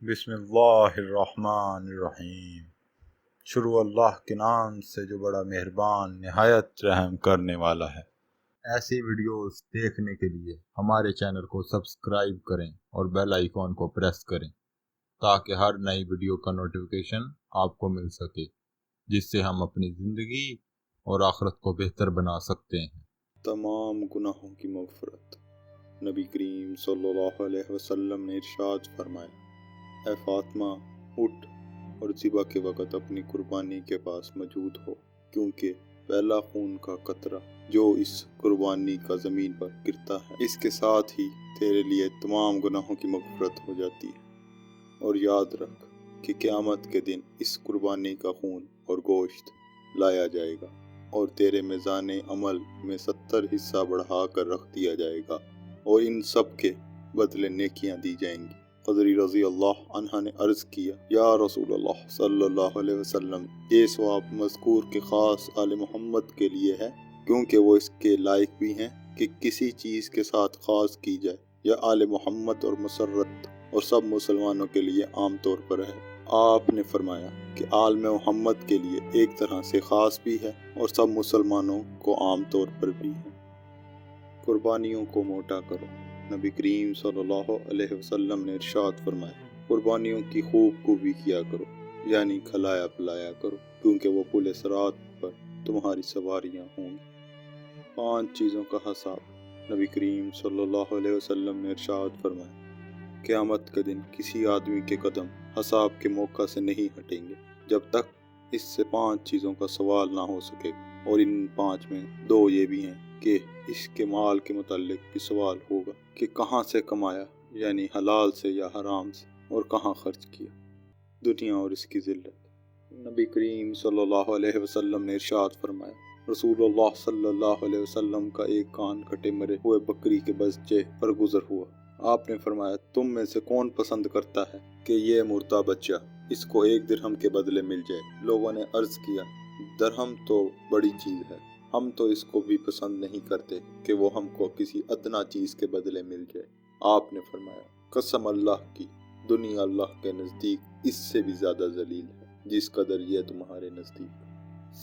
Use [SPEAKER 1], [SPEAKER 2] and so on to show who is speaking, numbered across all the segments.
[SPEAKER 1] بسم اللہ الرحمن الرحیم۔ شروع اللہ کے نام سے جو بڑا مہربان نہایت رحم کرنے والا ہے۔ ایسی ویڈیوز دیکھنے کے لیے ہمارے چینل کو سبسکرائب کریں اور بیل آئیکن کو پریس کریں تاکہ ہر نئی ویڈیو کا نوٹیفیکیشن آپ کو مل سکے، جس سے ہم اپنی زندگی اور آخرت کو بہتر بنا سکتے ہیں۔
[SPEAKER 2] تمام گناہوں کی مغفرت۔ نبی کریم صلی اللہ علیہ وسلم نے ارشاد فرمایا، اے فاطمہ اٹھ اور ذبح کے وقت اپنی قربانی کے پاس موجود ہو، کیونکہ پہلا خون کا قطرہ جو اس قربانی کا زمین پر گرتا ہے، اس کے ساتھ ہی تیرے لیے تمام گناہوں کی مغفرت ہو جاتی ہے۔ اور یاد رکھ کہ قیامت کے دن اس قربانی کا خون اور گوشت لایا جائے گا اور تیرے میزان عمل میں 70 حصہ بڑھا کر رکھ دیا جائے گا، اور ان سب کے بدلے نیکیاں دی جائیں گی۔ خضری رضی اللہ عنہ نے عرض کیا، یا رسول اللہ صلی اللہ علیہ وسلم، یہ ثواب مذکور کے خاص آل محمد کے لیے ہے، کیونکہ وہ اس کے لائق بھی ہیں کہ کسی چیز کے ساتھ خاص کی جائے، یا آل محمد اور مسرت اور سب مسلمانوں کے لیے عام طور پر ہے؟ آپ نے فرمایا کہ آل محمد کے لیے ایک طرح سے خاص بھی ہے اور سب مسلمانوں کو عام طور پر بھی ہے۔ قربانیوں کو موٹا کرو۔ نبی کریم صلی اللہ علیہ وسلم نے ارشاد فرمایا، قربانیوں کی خوبی کیا کرو، یعنی کھلایا پلایا کرو، کیونکہ وہ پل صراط پر تمہاری سواریاں ہوں گی۔ 5 چیزوں کا حساب۔ نبی کریم صلی اللہ علیہ وسلم نے ارشاد فرمایا، قیامت کے دن کسی آدمی کے قدم حساب کے موقع سے نہیں ہٹیں گے جب تک اس سے 5 چیزوں کا سوال نہ ہو سکے، اور ان 5 میں 2 یہ بھی ہیں کہ اس کے مال کے متعلق بھی سوال ہوگا کہ کہاں سے کمایا، یعنی حلال سے یا حرام سے، اور کہاں خرچ کیا۔ دنیا اور اس کی ذلت۔ نبی کریم صلی اللہ علیہ وسلم نے ارشاد فرمایا، رسول اللہ صلی اللہ علیہ وسلم کا ایک کان کٹے مرے ہوئے بکری کے بچے پر گزر ہوا۔ آپ نے فرمایا، تم میں سے کون پسند کرتا ہے کہ یہ مردہ بچہ اس کو 1 درہم کے بدلے مل جائے؟ لوگوں نے عرض کیا، درہم تو بڑی چیز ہے، ہم تو اس کو بھی پسند نہیں کرتے کہ وہ ہم کو کسی ادنا چیز کے بدلے مل جائے۔ آپ نے فرمایا، قسم اللہ کی، دنیا اللہ کے نزدیک اس سے بھی زیادہ ذلیل ہے جس قدر یہ تمہارے نزدیک۔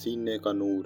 [SPEAKER 2] سینے کا نور۔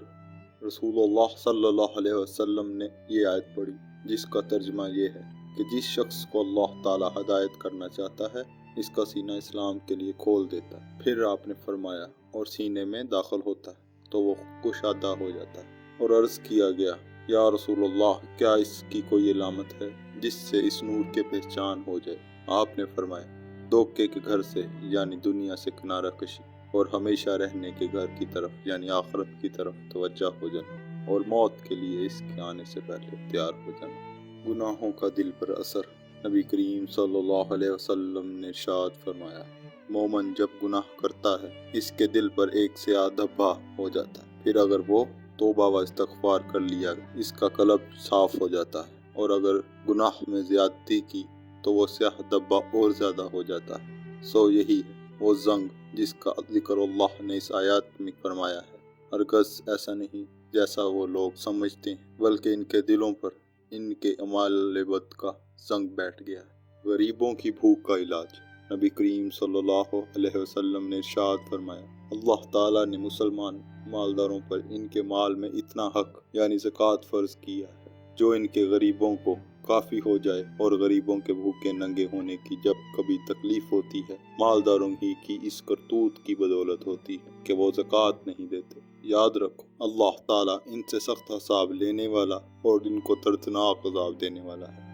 [SPEAKER 2] رسول اللہ صلی اللہ علیہ وسلم نے یہ آیت پڑھی جس کا ترجمہ یہ ہے کہ جس شخص کو اللہ تعالی ہدایت کرنا چاہتا ہے، اس کا سینہ اسلام کے لیے کھول دیتا ہے۔ پھر آپ نے فرمایا، اور سینے میں داخل ہوتا ہے تو وہ کشادہ ہو جاتا ہے۔ اور عرض کیا گیا، یا رسول اللہ، کیا اس کی کوئی علامت ہے جس سے اس نور کی پہچان ہو جائے؟ آپ نے فرمایا، دھوکے کے گھر سے یعنی دنیا سے کنارہ کشی، اور ہمیشہ رہنے کے گھر کی طرف یعنی آخرت کی طرف توجہ ہو جانا، اور موت کے لیے اس کے آنے سے پہلے تیار ہو جانا۔ گناہوں کا دل پر اثر۔ نبی کریم صلی اللہ علیہ وسلم نے ارشاد فرمایا، مومن جب گناہ کرتا ہے اس کے دل پر ایک سیاہ دھبا ہو جاتا ہے، پھر اگر وہ توبہ و استغفار کر لیا اس کا قلب صاف ہو جاتا ہے، اور اگر گناہ میں زیادتی کی تو وہ سیاہ دھبا اور زیادہ ہو جاتا ہے۔ سو یہی ہے وہ زنگ جس کا ذکر اللہ نے اس آیات میں فرمایا ہے۔ ہرگز ایسا نہیں جیسا وہ لوگ سمجھتے ہیں، بلکہ ان کے دلوں پر ان کے اعمال بد کا زنگ بیٹھ گیا ہے۔ غریبوں کی بھوک کا علاج۔ نبی کریم صلی اللہ علیہ وسلم نے ارشاد فرمایا، اللہ تعالیٰ نے مسلمان مالداروں پر ان کے مال میں اتنا حق یعنی زکوٰۃ فرض کیا ہے جو ان کے غریبوں کو کافی ہو جائے، اور غریبوں کے بھوکے ننگے ہونے کی جب کبھی تکلیف ہوتی ہے، مالداروں ہی کی اس کرتوت کی بدولت ہوتی ہے کہ وہ زکوٰۃ نہیں دیتے۔ یاد رکھو، اللہ تعالیٰ ان سے سخت حساب لینے والا اور ان کو دردناک عذاب دینے والا ہے۔